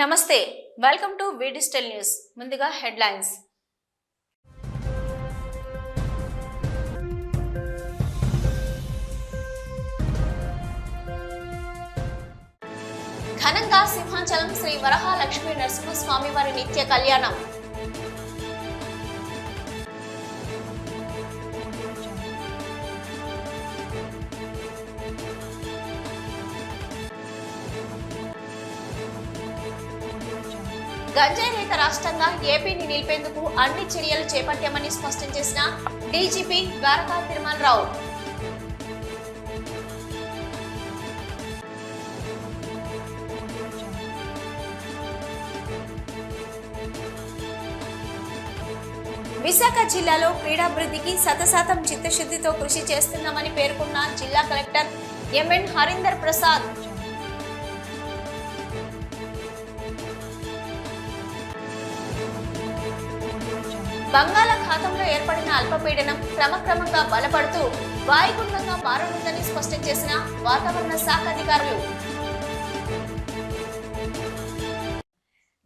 నమస్తే, welcome to V digital news. ముందుగా headlines. ఘనంగా సింహాచలం శ్రీ వరహాలక్ష్మీ నరసింహస్వామి వారి నిత్య కళ్యాణం. గంజాయి రహిత రాష్ట్రంగా ఏపీని నిలిపేందుకు అన్ని చర్యలు చేపట్టామని స్పష్టం చేసిన డీజీపీ ద్వారకా తిరుమలరావు. విశాఖ జిల్లాలో క్రీడాభివృద్ధికి శతశాతం చిత్తశుద్ధితో కృషి చేస్తున్నామని పేర్కొన్న జిల్లా కలెక్టర్ ఎంఎన్ హరీందర్ ప్రసాద్. బంగాళాఖాతంలో ఏర్పడిన అల్పపీడనం క్రమక్రమంగా బలపడుతూ వాయుగుండంగా మారనుందని స్పష్టం చేసిన వాతావరణ శాఖ అధికారులు.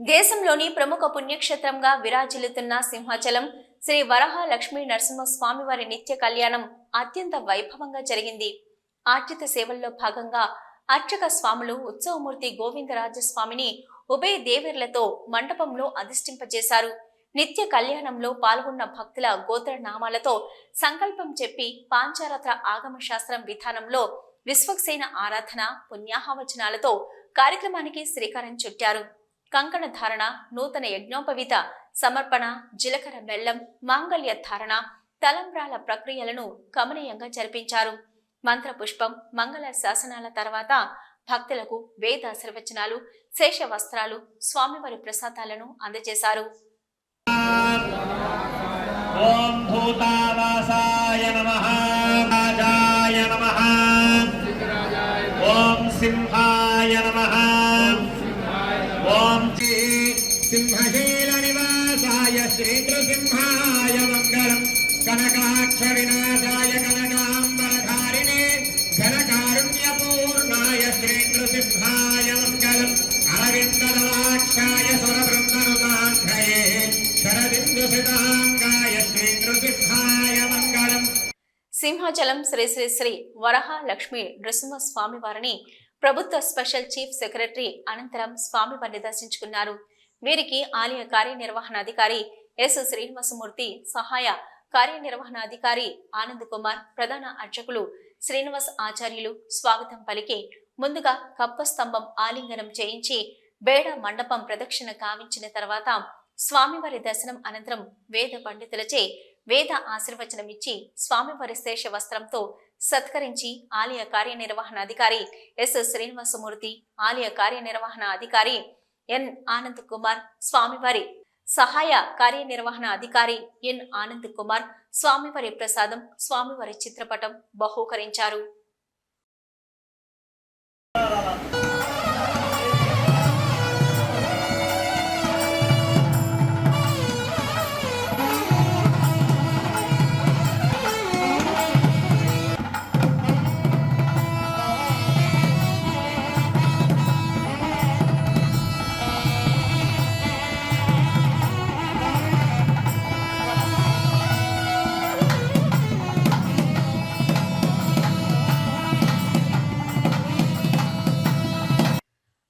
దేశంలోని ప్రముఖ పుణ్యక్షేత్రంగా విరాజిల్లుతున్న సింహాచలం శ్రీ వరహాలక్ష్మీ నరసింహస్వామి వారి నిత్య కళ్యాణం అత్యంత వైభవంగా జరిగింది. ఆర్జిత సేవల్లో భాగంగా అర్చక స్వాములు ఉత్సవమూర్తి గోవిందరాజస్వామిని ఉభయ దేవేర్లతో మండపంలో అధిష్ఠింపజేశారు. నిత్య కళ్యాణంలో పాల్గొన్న భక్తుల గోత్ర నామాలతో సంకల్పం చెప్పి పాంచారత్ర ఆగమ శాస్త్రం విధానంలో విశ్వక్సేన ఆరాధన పుణ్యాహవచనాలతో కార్యక్రమానికి శ్రీకారం చుట్టారు. కంకణ ధారణ, నూతన యజ్ఞోపవీత సమర్పణ, జీలకర్ర బెల్లం, మాంగళ్య ధారణ, తలంబ్రాల ప్రక్రియలను కమనీయంగా జరిపించారు. మంత్ర పుష్పం, మంగళ శాసనాల తర్వాత భక్తులకు వేద ఆశీర్వచనాలు, శేష వస్త్రాలు, స్వామివారి ప్రసాదాలను అందజేశారు. ఓం భూతావాసాయ నమః, రాజాయ నమః, ఓం సింహాయ నమః, ఓం సింహశైల నివాసాయ శ్రీ నృసింహాయ మంగళం. కనకాక్ష వినాశాయ కనకాంబరధారిణే ఘనకారుణ్యపూర్ణాయ శ్రీ నృసింహాయ మంగళం. అరవిందదలాక్షాయ సురబృందనుతాంధ్రయే సింహాచలం శ్రీ శ్రీ శ్రీ వరహాలక్ష్మీ నృసింహస్వామి వారిని ప్రభుత్వ స్పెషల్ చీఫ్ సెక్రటరీ అనంతరం స్వామివారిని దర్శించుకున్నారు. వీరికి ఆలయ కార్యనిర్వహణాధికారి ఎస్ శ్రీనివాసమూర్తి, సహాయ కార్యనిర్వహణాధికారి ఆనంద్ కుమార్, ప్రధాన అర్చకులు శ్రీనివాస్ ఆచార్యులు స్వాగతం పలికి ముందుగా కప్పస్తంభం ఆలింగనం చేయించి బేడ మండపం ప్రదక్షిణ కావించిన తర్వాత స్వామివారి దర్శనం అనంతరం వేద పండితులచే వేద ఆశీర్వచనం ఇచ్చి స్వామివారి శేష వస్త్రంతో సత్కరించి ఆలయ కార్యనిర్వహణాధికారి ఎస్ శ్రీనివాసమూర్తి, ఆలయ కార్యనిర్వహణ అధికారి ఎన్ ఆనంద్ కుమార్, స్వామివారి సహాయ కార్యనిర్వహణ అధికారి ఎన్ ఆనంద్ కుమార్ స్వామివారి ప్రసాదం, స్వామివారి చిత్రపటం బహూకరించారు.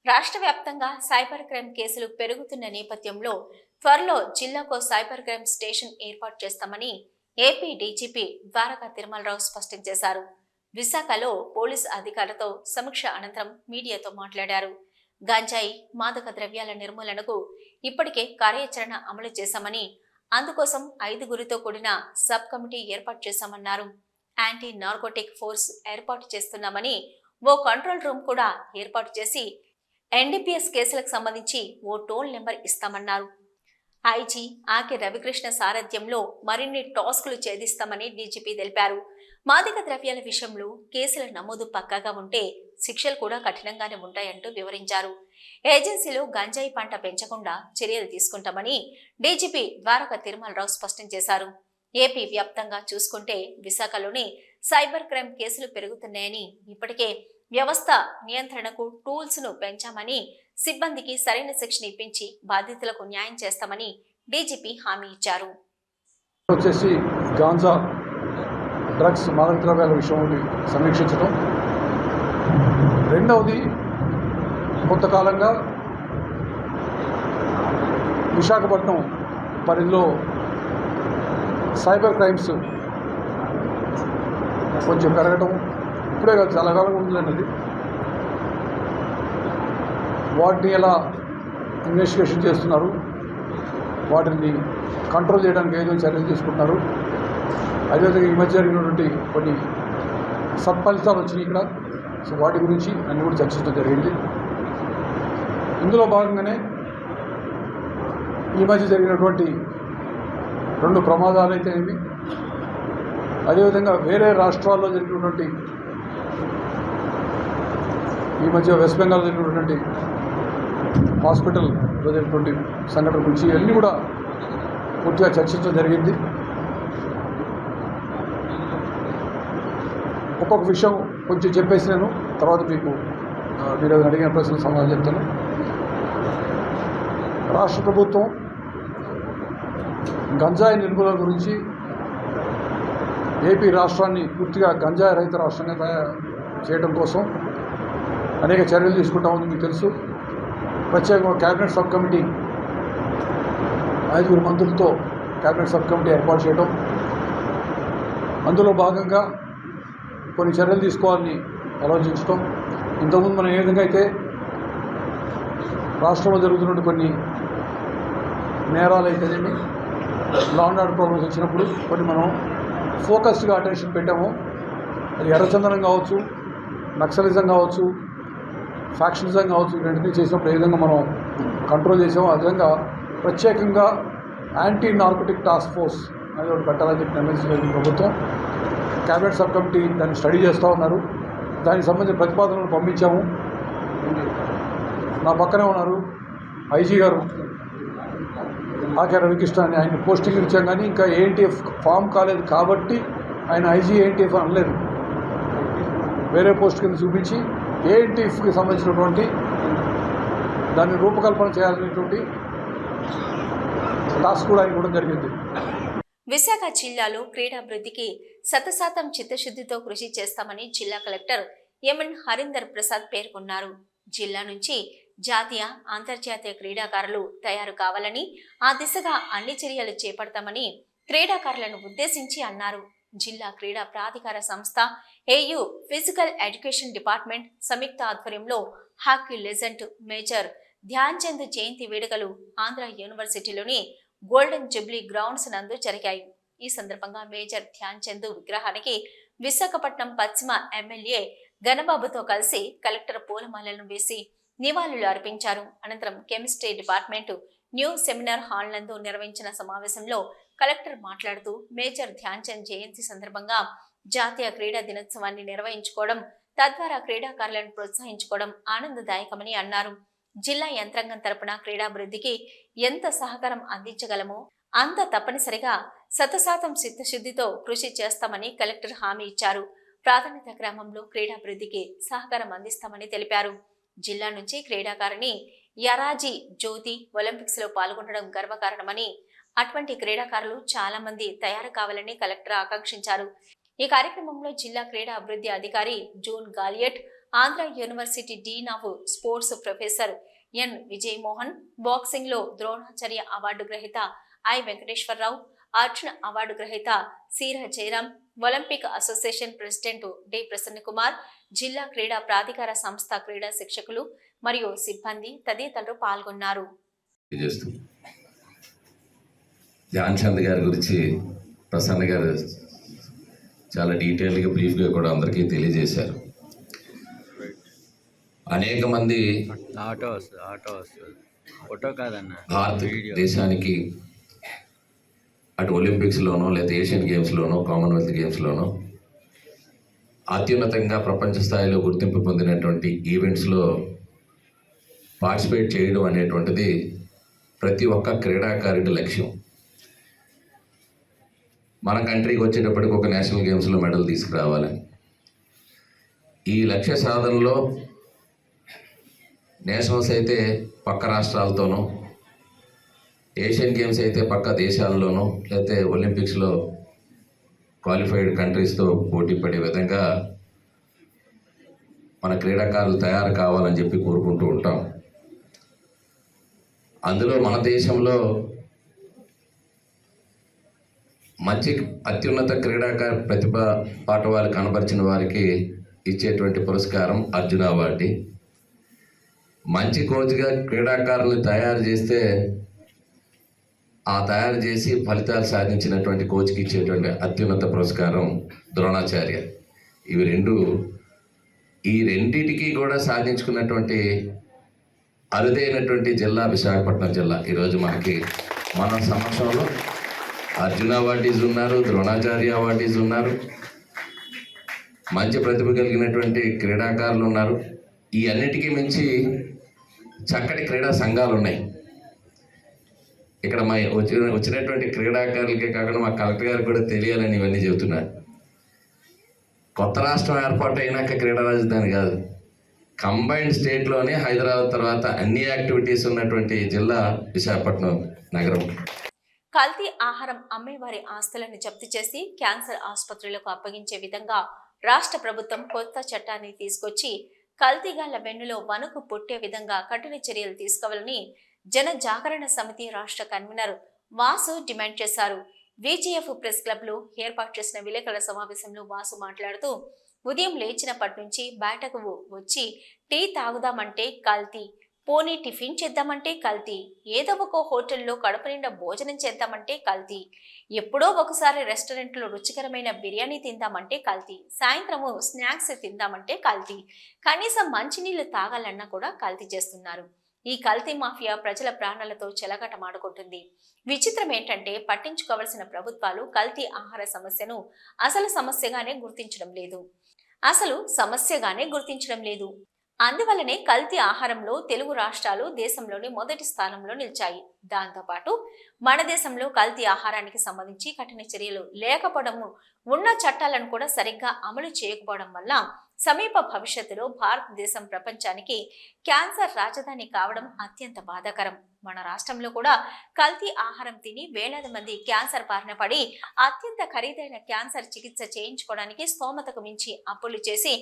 రాష్ట్ర వ్యాప్తంగా సైబర్ క్రైమ్ కేసులు పెరుగుతున్న నేపథ్యంలో త్వరలో జిల్లాకో సైబర్ క్రైమ్ స్టేషన్ ఏర్పాటు చేస్తామని ఏపీ డీజీపీ ద్వారకా తిరుమలరావు స్పష్టం చేశారు. విశాఖలో పోలీసు అధికారులతో సమీక్ష అనంతరం మీడియాతో మాట్లాడారు. గంజాయి, మాదక ద్రవ్యాల నిర్మూలనకు ఇప్పటికే కార్యాచరణ అమలు చేశామని, అందుకోసం 5గురితో కూడిన సబ్ కమిటీ ఏర్పాటు చేశామన్నారు. యాంటీ నార్కోటిక్ ఫోర్స్ ఏర్పాటు చేస్తున్నామని, ఓ కంట్రోల్ రూమ్ కూడా ఏర్పాటు చేసి ఎన్డీపీఎస్ కేసులకు సంబంధించి ఓ టోల్ నెంబర్ ఇస్తామన్నారు. ఐజీ ఆకే రవికృష్ణ సారథ్యంలో మరిన్ని టాస్కులు ఛేదిస్తామని డీజీపీ తెలిపారు. మాదక ద్రవ్యాల విషయంలో కేసుల నమోదు పక్కాగా ఉంటే శిక్షలు కూడా కఠినంగానే ఉంటాయంటూ వివరించారు. ఏజెన్సీలో గంజాయి పంట పెంచకుండా చర్యలు తీసుకుంటామని డీజీపీ ద్వారకా తిరుమలరావు స్పష్టం చేశారు. ఏపీ వ్యాప్తంగా చూసుకుంటే విశాఖలోని సైబర్ క్రైమ్ కేసులు పెరుగుతున్నాయని, ఇప్పటికే వ్యవస్థ నియంత్రణకు టూల్స్ ను పెంచామని, సిబ్బందికి సరైన శిక్షణ ఇప్పించి బాధితులకు న్యాయం చేస్తామని డీజీపీ హామీ ఇచ్చారు. వచ్చేసి గాంజా డ్రగ్స్ మాదక ద్రవ్యాల విషయం సమీక్షించడం. రెండవది, కొంతకాలంగా విశాఖపట్నం పరిధిలో సైబర్ క్రైమ్స్ కొంచెం పెరగడం, ఇప్పుడే కాదు చాలా కాలంగా ఉందండి. వాటిని ఎలా ఇన్వెస్టిగేషన్ చేస్తున్నారు, వాటిని కంట్రోల్ చేయడానికి ఏదో చర్యలు తీసుకుంటున్నారు. అదేవిధంగా ఈ మధ్య జరిగినటువంటి కొన్ని సత్ఫలితాలు వచ్చినాయి ఇక్కడ. సో వాటి గురించి అన్ని కూడా చర్చించడం జరిగింది. ఇందులో భాగంగానే ఈ మధ్య జరిగినటువంటి 2 ప్రమాదాలు అయితే ఏమి, అదేవిధంగా వేరే రాష్ట్రాల్లో జరిగినటువంటి ఈ మధ్య వెస్ట్ బెంగాల్లో జరిగినటువంటి హాస్పిటల్లో జరిగినటువంటి సంఘటన గురించి అన్నీ కూడా పూర్తిగా చర్చించడం జరిగింది. ఒక్కొక్క విషయం కొంచెం చెప్పేసి నేను తర్వాత మీకు మీరు అడిగిన ప్రశ్నలు సమాధానం చెప్తాను. రాష్ట్ర ప్రభుత్వం గంజాయి నిర్మూలన గురించి ఏపీ రాష్ట్రాన్ని పూర్తిగా గంజాయి రహిత రాష్ట్రంగా చేయడం కోసం అనేక చర్యలు తీసుకుంటా ఉంది. మీకు తెలుసు, ప్రత్యేకంగా క్యాబినెట్ సబ్ కమిటీ 5 మంత్రులతో క్యాబినెట్ సబ్ కమిటీ ఏర్పాటు చేయడం, అందులో భాగంగా కొన్ని చర్యలు తీసుకోవాలని ఆలోచించడం. ఇంతకుముందు మనం ఏ విధంగా అయితే రాష్ట్రంలో జరుగుతున్న కొన్ని నేరాలు అయితేనేమి, లా అండ్ ఆర్డర్ ప్రాబ్లమ్స్ వచ్చినప్పుడు కొన్ని మనం ఫోకస్డ్గా అటెన్షన్ పెట్టాము. అది ఎర్రచందనం కావచ్చు, నక్సలిజం కావచ్చు, ఫ్యాక్షనిజం కావచ్చు, రెండింటినీ చేసినప్పుడు ఏ విధంగా మనం కంట్రోల్ చేసామో ఆ విధంగా ప్రత్యేకంగా యాంటీ నార్కోటిక్ టాస్క్ ఫోర్స్ అనేది ఒకటి పెట్టాలని చెప్పి నిర్ణయించిన ప్రభుత్వం. క్యాబినెట్ సబ్ కమిటీ దాన్ని స్టడీ చేస్తూ ఉన్నారు. దానికి సంబంధించిన ప్రతిపాదనలు పంపించాము. నా పక్కనే ఉన్నారు ఐజీ గారు ఆకే రవికృష్ణ అని, ఆయన పోస్టింగ్ ఇచ్చాం కానీ ఇంకా ఏఎన్టీఎఫ్ ఫామ్ కాలేదు కాబట్టి ఆయన ఐజీ ఏఎన్టీఎఫ్ అనలేదు. వేరే పోస్ట్ కింద చూపించి ఏఎన్టీఎఫ్కి సంబంధించినటువంటి దాన్ని రూపకల్పన చేయాలనేటువంటి టాస్క్ కూడా ఆయన ఇవ్వడం జరిగింది. విశాఖ జిల్లాలో క్రీడాభివృద్ధికి 100% చిత్తశుద్ధితో కృషి చేస్తామని జిల్లా కలెక్టర్ ఎంఎన్ హరీందర్ ప్రసాద్ పేర్కొన్నారు. జిల్లా నుంచి జాతీయ, అంతర్జాతీయ క్రీడాకారులు తయారు కావాలని, ఆ దిశగా అన్ని చర్యలు చేపడతామని క్రీడాకారులను ఉద్దేశించి అన్నారు. జిల్లా క్రీడా ప్రాధికార సంస్థ, ఏయూ ఫిజికల్ ఎడ్యుకేషన్ డిపార్ట్మెంట్ సంయుక్త ఆధ్వర్యంలో hockey legend major Dhyan Chand జయంతి వేడుకలు ఆంధ్ర యూనివర్సిటీలోని గోల్డెన్ జూబ్లీ గ్రౌండ్స్ నందు జరిగాయి. ఈ సందర్భంగా మేజర్ ధ్యాన్ చంద్ విగ్రహానికి విశాఖపట్నం పశ్చిమ ఎమ్మెల్యే గణబాబుతో కలిసి కలెక్టర్ పూలమాలలను వేసి నివాళులు అర్పించారు. అనంతరం chemistry department new seminar hall నందు నిర్వహించిన సమావేశంలో కలెక్టర్ మాట్లాడుతూ మేజర్ ధ్యాన్ చంద్ జయంతి సందర్భంగా జాతీయ క్రీడా దినోత్సవాన్ని నిర్వహించుకోవడం, తద్వారా క్రీడాకారులను ప్రోత్సహించుకోవడం ఆనందదాయకమని అన్నారు. జిల్లా యంత్రాంగం తరపున క్రీడాభివృద్ధికి ఎంత సహకారం అందించగలమో అంత తప్పనిసరిగా 100% చిత్తశుద్ధితో కృషి చేస్తామని కలెక్టర్ హామీ ఇచ్చారు. ప్రాధాన్యత క్రమంలో క్రీడాభివృద్ధికి సహకారం అందిస్తామని తెలిపారు. జిల్లా నుంచి క్రీడాకారిణి యరాజీ జ్యోతి ఒలింపిక్స్ లో పాల్గొనడం గర్వకారణమని, అటువంటి క్రీడాకారులు చాలా మంది తయారు కావాలని కలెక్టర్ ఆకాంక్షించారు. ఈ కార్యక్రమంలో జిల్లా క్రీడా అభివృద్ధి అధికారి June Galiot, Andhra university dean of sports professor N Vijayamohan, boxing లో ద్రోణాచార్య అవార్డు గ్రహీత ఐ వెంకటేశ్వరరావు, అర్జున అవార్డు గ్రహీత Seera Jayaram, Olympic association president D Prasanna Kumar, జిల్లా క్రీడా ప్రాధికార సంస్థ క్రీడా శిక్షకులు మరియు సిబ్బంది తదితరులు పాల్గొన్నారు. ధ్యాన్ చంద్ గారి గురించి ప్రసన్న గారు చాలా డీటెయిల్గా బ్రీఫ్గా కూడా అందరికీ తెలియజేశారు. అనేక మంది భారతదేశానికి అటు ఒలింపిక్స్లోనో లేదా ఏషియన్ గేమ్స్లోనో కామన్వెల్త్ గేమ్స్లోనో అత్యున్నతంగా ప్రపంచ స్థాయిలో గుర్తింపు పొందినటువంటి ఈవెంట్స్లో పార్టిసిపేట్ చేయడం అనేటువంటిది ప్రతి ఒక్క క్రీడాకారుడి లక్ష్యం. మన కంట్రీకి వచ్చేటప్పటికి ఒక నేషనల్ గేమ్స్లో మెడల్ తీసుకురావాలని. ఈ లక్ష్య సాధనలో నేషనల్స్ అయితే పక్క రాష్ట్రాలతోనూ, ఏషియన్ గేమ్స్ అయితే పక్క దేశాల్లోనూ, లేకపోతే ఒలింపిక్స్లో క్వాలిఫైడ్ కంట్రీస్తో పోటీ పడే విధంగా మన క్రీడాకారులు తయారు కావాలని చెప్పి కోరుకుంటూ ఉంటాం. అందులో మన దేశంలో మంచి అత్యున్నత క్రీడాకారు ప్రతిభ పాఠవాలు కనబరిచిన వారికి ఇచ్చేటువంటి పురస్కారం అర్జున అవార్డు. మంచి కోచ్గా క్రీడాకారులను తయారు చేస్తే ఆ తయారు చేసి ఫలితాలు సాధించినటువంటి కోచ్కి ఇచ్చేటువంటి అత్యున్నత పురస్కారం ద్రోణాచార్య. ఈ రెండింటికి కూడా సాధించుకున్నటువంటి అరుదైనటువంటి జిల్లా విశాఖపట్నం జిల్లా. ఈరోజు మన సమక్షంలో అర్జున అవార్డీస్ ఉన్నారు, ద్రోణాచార్య అవార్డీస్ ఉన్నారు, మంచి ప్రతిభ కలిగినటువంటి క్రీడాకారులు ఉన్నారు. ఈ అన్నిటికీ మించి చక్కటి క్రీడా సంఘాలు ఉన్నాయి. ఇక్కడ వచ్చినటువంటి క్రీడాకారులకే కాకుండా మా కలెక్టర్ గారు కూడా తెలియాలని ఇవన్నీ చెబుతున్నారు. కొత్త రాష్ట్రం ఏర్పాటు అయినాక క్రీడా రాజధాని కాదు, కంబైన్డ్ స్టేట్లోనే హైదరాబాద్ తర్వాత అన్ని యాక్టివిటీస్ ఉన్నటువంటి జిల్లా విశాఖపట్నం నగరం. కల్తీ ఆహారం అమ్మేవారి ఆస్తులను జప్తు చేసి క్యాన్సర్ ఆసుపత్రులకు అప్పగించే విధంగా రాష్ట్ర ప్రభుత్వం కొత్త చట్టాన్ని తీసుకొచ్చి కల్తీగాళ్ల వెన్నులో వణుకు పుట్టే విధంగా కఠిన చర్యలు తీసుకోవాలని జన జాగరణ సమితి రాష్ట్ర కన్వీనర్ వాసు డిమాండ్ చేశారు. విజిఎఫ్ ప్రెస్ క్లబ్ లో ఏర్పాటు చేసిన విలేకరుల సమావేశంలో వాసు మాట్లాడుతూ, ఉదయం లేచినప్పటి నుంచి బయటకు వచ్చి టీ తాగుదామంటే కల్తీ, పోనీ టిఫిన్ చేద్దామంటే కల్తీ, ఏదో ఒక హోటల్లో కడుపు నిండా భోజనం చేద్దామంటే కల్తీ, ఎప్పుడో ఒకసారి రెస్టారెంట్లో రుచికరమైన బిర్యానీ తిందామంటే కల్తీ, సాయంత్రము స్నాక్స్ తిందామంటే కల్తీ, కనీసం మంచినీళ్లు తాగాలన్నా కూడా కల్తీ చేస్తున్నారు. ఈ కల్తీ మాఫియా ప్రజల ప్రాణాలతో చెలగాటమాడుకుంటుంది. విచిత్రం ఏంటంటే పట్టించుకోవాల్సిన ప్రభుత్వాలు కల్తీ ఆహార సమస్యను అసలు సమస్యగానే గుర్తించడం లేదు. అందువల్లనే కల్తీ ఆహారంలో తెలుగు రాష్ట్రాలు దేశంలోని మొదటి స్థానంలో నిలిచాయి. దాంతోపాటు మన దేశంలో కల్తీ ఆహారానికి సంబంధించి కఠిన చర్యలు లేకపోవడము, ఉన్న చట్టాలను కూడా సరిగ్గా అమలు చేయకపోవడం వల్ల సమీప భవిష్యత్తులో భారతదేశం ప్రపంచానికి క్యాన్సర్ రాజధాని కావడం అత్యంత బాధాకరం. మన రాష్ట్రంలో కూడా కల్తీ ఆహారం తిని వేలాది మంది క్యాన్సర్ బారిన పడి అత్యంత ఖరీదైన క్యాన్సర్ చికిత్స చేయించుకోవడానికి స్తోమతకు మించి అప్పులు చేసి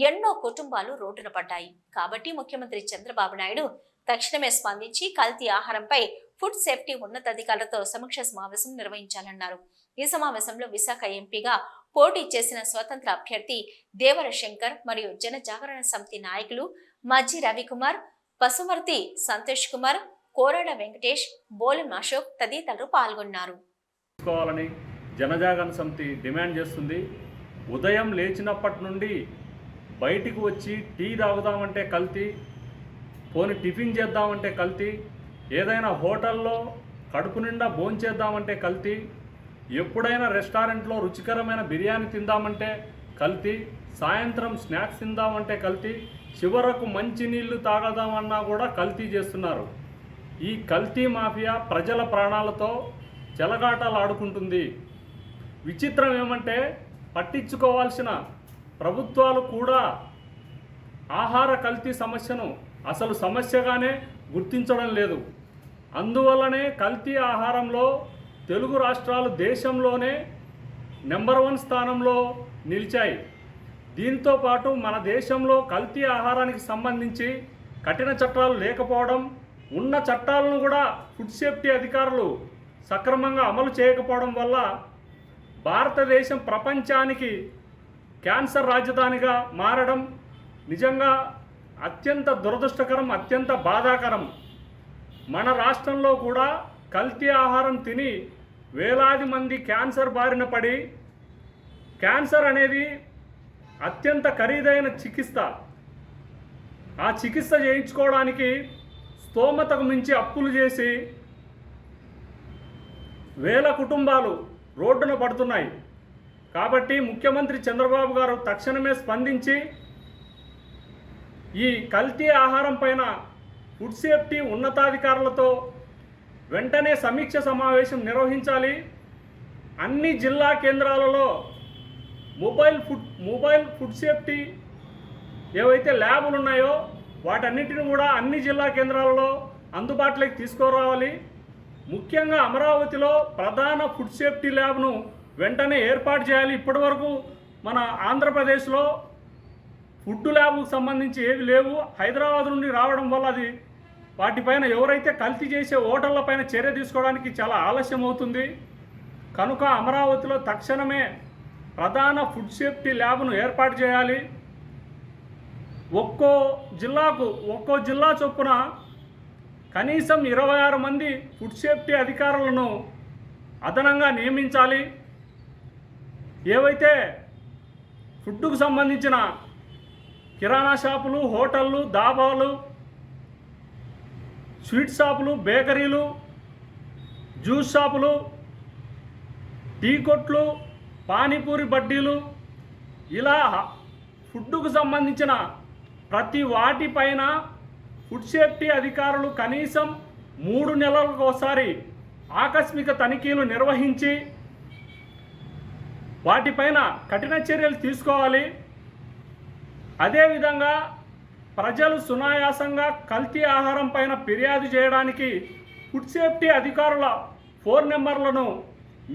ఎన్నో కుటుంబాలు రోడ్డున పడ్డాయి. కాబట్టి ముఖ్యమంత్రి చంద్రబాబు నాయుడు తక్షణమే స్పందించి కల్తీ ఆహారంపై ఫుడ్ సేఫ్టీ ఉన్నతాధికారులతో సమీక్ష సమావేశం నిర్వహించాలన్నారు. ఈ సమావేశంలో విశాఖ ఎంపీగా పోటీ చేసిన స్వతంత్ర అభ్యర్థి దేవర శంకర్ మరియు జన జాగరణ సమితి నాయకులు మజ్జి రవికుమార్, పసుమర్తి సంతోష్ కుమార్, కోరాడ వెంకటేష్, బోలం అశోక్ తదితరులు పాల్గొన్నారు. జనజాగరణ సమితి డిమాండ్ చేస్తుంది. ఉదయం లేచినప్పటి నుండి బయటికి వచ్చి టీ తాగుదామంటే కల్తీ, పోని టిఫిన్ చేద్దామంటే కల్తీ, ఏదైనా హోటల్లో కడుపు నిండా భోంచేద్దామంటే కల్తీ, ఎప్పుడైనా రెస్టారెంట్లో రుచికరమైన బిర్యానీ తిందామంటే కల్తీ, సాయంత్రం స్నాక్స్ తిందామంటే కల్తీ, చివరకు మంచినీళ్లు తాగదామన్నా కూడా కల్తీ చేస్తున్నారు. ఈ కల్తీ మాఫియా ప్రజల ప్రాణాలతో చెలగాటాలు ఆడుకుంటుంది. విచిత్రం ఏమంటే పట్టించుకోవాల్సిన ప్రభుత్వాలు కూడా ఆహార కల్తీ సమస్యను అసలు సమస్యగానే గుర్తించడం లేదు. అందువల్లనే కల్తీ ఆహారంలో తెలుగు రాష్ట్రాలు దేశంలోనే నెంబర్ 1 స్థానంలో నిలిచాయి. దీంతో పాటు మన దేశంలో కల్తీ ఆహారానికి సంబంధించి కఠిన చట్టాలు లేకపోవడం, ఉన్న చట్టాలను కూడా ఫుడ్ సేఫ్టీ అధికారులు సక్రమంగా అమలు చేయకపోవడం వల్ల భారతదేశం ప్రపంచానికి క్యాన్సర్ రాజధానిగా మారడం నిజంగా అత్యంత దురదృష్టకరం, అత్యంత బాధాకరం. మన రాష్ట్రంలో కూడా కల్తీ ఆహారం తిని వేలాది మంది క్యాన్సర్ బారిన పడి, క్యాన్సర్ అనేది అత్యంత ఖరీదైన చికిత్స. ఆ చికిత్స చేయించుకోవడానికి స్తోమతకు మించి అప్పులు చేసి వేల కుటుంబాలు రోడ్డున పడుతున్నాయి. కాబట్టి ముఖ్యమంత్రి చంద్రబాబు గారు తక్షణమే స్పందించి ఈ కల్తీ ఆహారం పైన ఫుడ్ సేఫ్టీ ఉన్నతాధికారులతో వెంటనే సమీక్ష సమావేశం నిర్వహించాలి. అన్ని జిల్లా కేంద్రాలలో మొబైల్ ఫుడ్ సేఫ్టీ ఏవైతే ల్యాబులు ఉన్నాయో వాటన్నిటిని కూడా అన్ని జిల్లా కేంద్రాలలో అందుబాటులోకి తీసుకురావాలి. ముఖ్యంగా అమరావతిలో ప్రధాన ఫుడ్ సేఫ్టీ ల్యాబ్ను వెంటనే ఏర్పాటు చేయాలి. ఇప్పటివరకు మన ఆంధ్రప్రదేశ్లో ఫుడ్ ల్యాబ్కు సంబంధించి ఏవి లేవు. హైదరాబాద్ నుండి రావడం వల్ల అది వాటిపైన ఎవరైతే కల్తీ చేసే హోటళ్లపైన చర్య తీసుకోవడానికి చాలా ఆలస్యం అవుతుంది. కనుక అమరావతిలో తక్షణమే ప్రధాన ఫుడ్ సేఫ్టీ ల్యాబ్ను ఏర్పాటు చేయాలి. ఒక్కో జిల్లా చొప్పున కనీసం 26 మంది ఫుడ్ సేఫ్టీ అధికారులను అదనంగా నియమించాలి. ఏవైతే ఫుడ్కు సంబంధించిన కిరాణా షాపులు, హోటళ్ళు, దాబాలు, స్వీట్ షాపులు, బేకరీలు, జ్యూస్ షాపులు, టీ కొట్లు, పానీపూరి బడ్డీలు, ఇలా ఫుడ్కు సంబంధించిన ప్రతి వాటిపైన ఫుడ్ సేఫ్టీ అధికారులు కనీసం 3 నెలలకు ఒకసారి ఆకస్మిక తనిఖీలు నిర్వహించి వాటిపైన కఠిన చర్యలు తీసుకోవాలి. అదేవిధంగా ప్రజలు సునాయాసంగా కల్తీ ఆహారం పైన ఫిర్యాదు చేయడానికి ఫుడ్ సేఫ్టీ అధికారుల ఫోన్ నెంబర్లను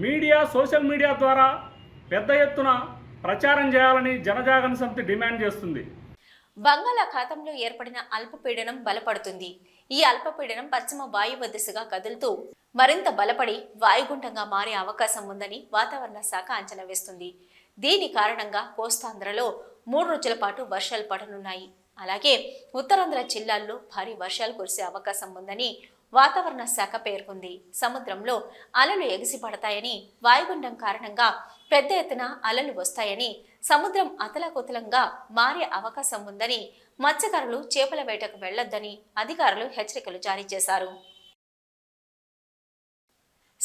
మీడియా, సోషల్ మీడియా ద్వారా పెద్ద ఎత్తున ప్రచారం చేయాలని జనజాగరణ సమితి డిమాండ్ చేస్తుంది. బంగాళాఖాతంలో ఏర్పడిన అల్పపీడనం బలపడుతుంది. ఈ అల్పపీడనం పశ్చిమ వాయువ్య దిశగా కదులుతూ మరింత బలపడి వాయుగుండంగా మారే అవకాశం ఉందని వాతావరణ శాఖ అంచనా వేస్తుంది. దీని కారణంగా కోస్తాంధ్రలో 3 రోజుల పాటు వర్షాలు పడనున్నాయి. అలాగే ఉత్తరాంధ్ర జిల్లాల్లో భారీ వర్షాలు కురిసే అవకాశం ఉందని వాతావరణ శాఖ పేర్కొంది. సముద్రంలో అలలు ఎగిసిపడతాయని, వాయుగుండం కారణంగా పెద్ద ఎత్తున అలలు వస్తాయని, సముద్రం అతలాకుతలంగా మారే అవకాశం ఉందని, మత్స్యకారులు చేపల వేటకు వెళ్లొద్దని అధికారులు హెచ్చరికలు జారీ చేశారు.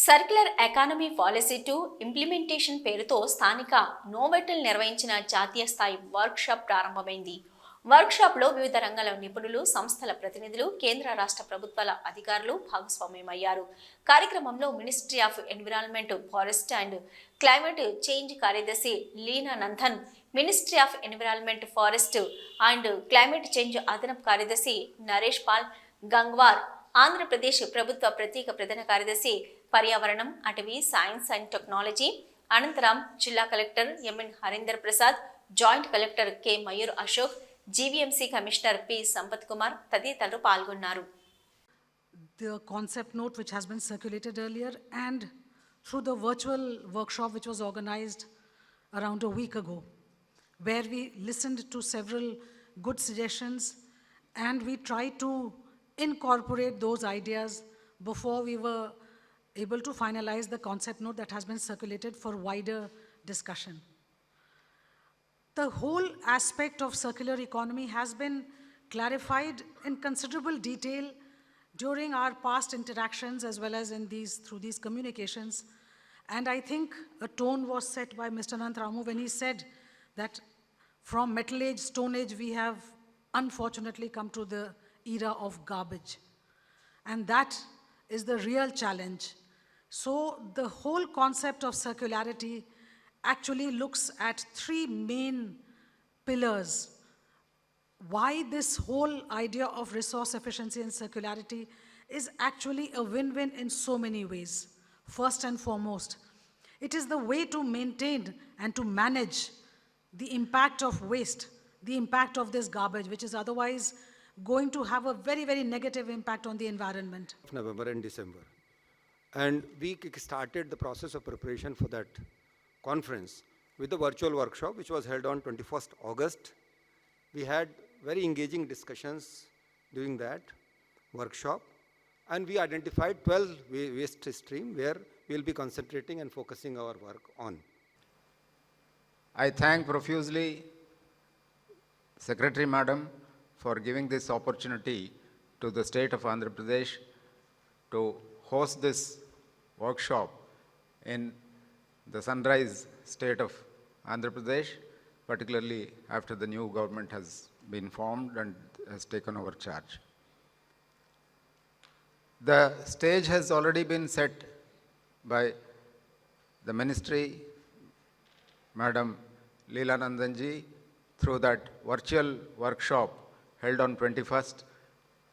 సర్క్యులర్ ఎకానమీ పాలసీ 2 ఇంప్లిమెంటేషన్ పేరుతో స్థానిక నోవెటల్ నిర్వహించిన జాతీయ స్థాయి వర్క్షాప్ ప్రారంభమైంది. వర్క్షాప్లో వివిధ రంగాల నిపుణులు, సంస్థల ప్రతినిధులు, కేంద్ర రాష్ట్ర ప్రభుత్వాల అధికారులు భాగస్వామ్యమయ్యారు. కార్యక్రమంలో ministry of environment, forest and climate change కార్యదర్శి Leena Nandan, ministry of environment, forest and climate change అదనపు కార్యదర్శి నరేష్ పాల్ గంగ్వార్, ఆంధ్రప్రదేశ్ ప్రభుత్వ ప్రత్యేక ప్రధాన కార్యదర్శి పర్యావరణం, అటవీ, సైన్స్ అండ్ టెక్నాలజీ, అనంతరం జిల్లా collector M N Harinder Prasad, joint collector K Mayur Ashok, GVMC commissioner P Sampath Kumar తదితరులు పాల్గొన్నారు. The concept note which has been circulated earlier and through the virtual workshop which was organized around a week ago, where we listened to several good suggestions and we tried to incorporate those ideas before we were able to finalize the concept note that has been circulated for wider discussion. The whole aspect of circular economy has been clarified in considerable detail during our past interactions as well as through these communications. And I think a tone was set by Mr. Anant Ramu when he said that from metal age, stone age, we have unfortunately come to the era of garbage. And that is the real challenge. So the whole concept of circularity actually looks at 3 main pillars. Why this whole idea of resource efficiency and circularity is actually a win-win in so many ways. First and foremost, it is the way to maintain and to manage the impact of waste, the impact of this garbage, which is otherwise going to have a very, very negative impact on the environment. November and December. And we started the process of preparation for that conference with the virtual workshop which was held on 21st August. We had very engaging discussions during that workshop and we identified 12 waste stream where we will be concentrating and focusing our work on. I thank profusely Secretary Madam for giving this opportunity to the state of Andhra Pradesh to host this workshop in the sunrise state of Andhra Pradesh, particularly after the new government has been formed and has taken over charge. The stage has already been set by the ministry, Madam Leela Nandanji, through that virtual workshop held on 21st,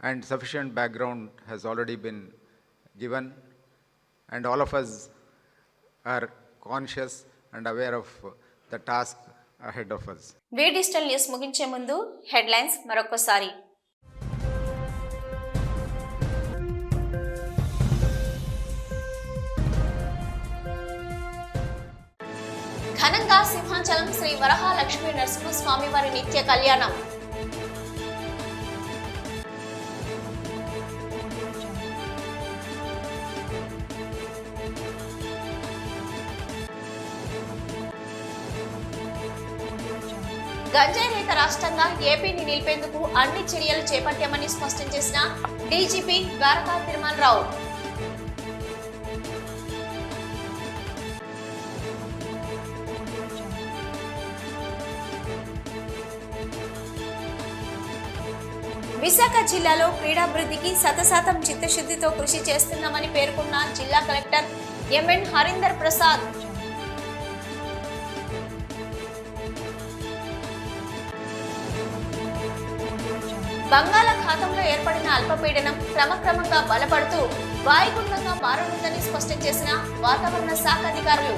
and sufficient background has already been given, and all of us are conscious and aware of the task ahead of us. V digital news ముగించే ముందు headlines మరొకసారి. ఘనంగా సింహాచలం శ్రీ వరహాలక్ష్మీ నరసింహస్వామి వారి నిత్య కళ్యాణం. గంజాయి రహిత రాష్ట్రంగా ఏపీని నిలిపేందుకు అన్ని చర్యలు చేపట్టామని స్పష్టం చేసిన డీజీపీ ద్వారకా తిరుమలరావు. విశాఖ జిల్లాలో క్రీడాభివృద్ధికి 100% చిత్తశుద్ధితో కృషి చేస్తున్నామని పేర్కొన్న జిల్లా కలెక్టర్ ఎంఎన్ హరీందర్ ప్రసాద్. బంగాళాఖాతంలో ఏర్పడిన అల్పపీడనం క్రమక్రమంగా బలపడుతూ వాయుగుండంగా మారనుందని స్పష్టం చేసిన వాతావరణ శాఖ అధికారులు.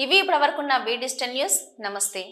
ఇవి ఇప్పటివరకున్న వి డిజిటల్ న్యూస్. నమస్తే.